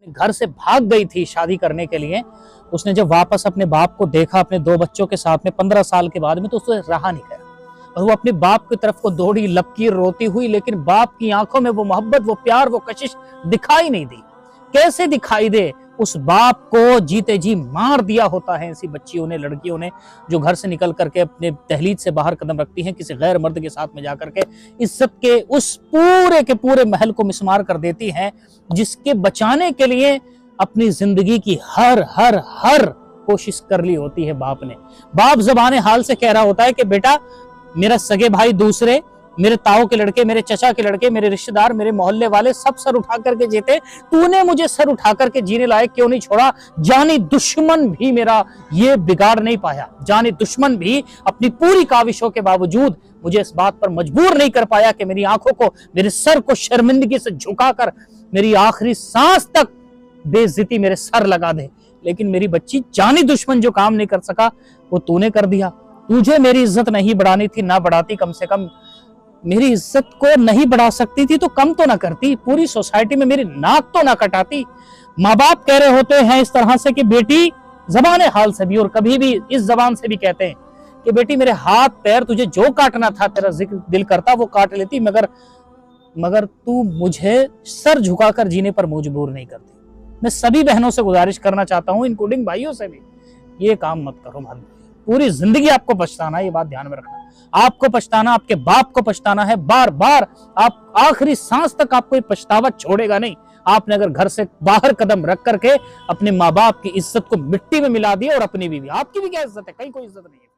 घर से भाग गई थी शादी करने के लिए। उसने जब वापस अपने बाप को देखा अपने 2 बच्चों के साथ में 15 साल के बाद में, तो उससे रहा नहीं गया और वो अपने बाप की तरफ को दौड़ी, लपकी, रोती हुई, लेकिन बाप की आंखों में वो मोहब्बत, वो प्यार, वो कशिश दिखाई नहीं दी। कैसे दिखाई दे? उस बाप को जीते जी मार दिया होता है ऐसी बच्चियों ने, लड़कियों ने, जो घर से निकल करके अपने दहलीज से बाहर कदम रखती हैं किसी गैर मर्द के साथ में जाकर के, इज्जत के उस पूरे के पूरे महल को मिसमार कर देती हैं, जिसके बचाने के लिए अपनी जिंदगी की हर कोशिश कर ली होती है बाप ने। बाप ज़बाने हाल से कह रहा होता है कि बेटा, मेरा सगे भाई दूसरे, मेरे ताऊ के लड़के, मेरे चचा के लड़के, मेरे रिश्तेदार, मेरे मोहल्ले वाले सब सर उठा करके जीते, तूने मुझे सर उठा करके जीने लायक क्यों नहीं छोड़ा? जानी दुश्मन भी मेरा ये बिगाड़ नहीं पाया, जानी दुश्मन भी अपनी पूरी काविशों के बावजूद मुझे इस बात पर मजबूर नहीं कर पाया कि मेरी आंखों को, मेरे सर को शर्मिंदगी से झुकाकर मेरी आखिरी सांस तक बेइज्जती मेरे सर लगा दे। लेकिन मेरी बच्ची, जानी दुश्मन जो काम नहीं कर सका वो तूने कर दिया। तुझे मेरी इज्जत नहीं बढ़ानी थी, ना बढ़ाती, कम से कम मेरी इज्जत को नहीं बढ़ा सकती थी तो कम तो ना करती, पूरी सोसाइटी में मेरी नाक तो ना कटाती। माँ बाप कह रहे होते हैं इस तरह से कि बेटी, जबाने हाल से भी और कभी भी इस जबान से भी कहते हैं कि बेटी, मेरे हाथ पैर तुझे जो काटना था, तेरा जिक्र दिल करता वो काट लेती, मगर तू मुझे सर झुकाकर जीने पर मजबूर नहीं करती। मैं सभी बहनों से गुजारिश करना चाहता हूं, इंक्लूडिंग भाइयों से भी, ये काम मत करो भाई। पूरी जिंदगी आपको पछताना है, ये बात ध्यान में रखना। आपको पछताना, आपके बाप को पछताना है, बार बार। आप आखिरी सांस तक आपको ये पछतावा छोड़ेगा नहीं। आपने अगर घर से बाहर कदम रख करके अपने माँ बाप की इज्जत को मिट्टी में मिला दिया और अपनी भी, आपकी भी क्या इज्जत है? कहीं कोई इज्जत नहीं है।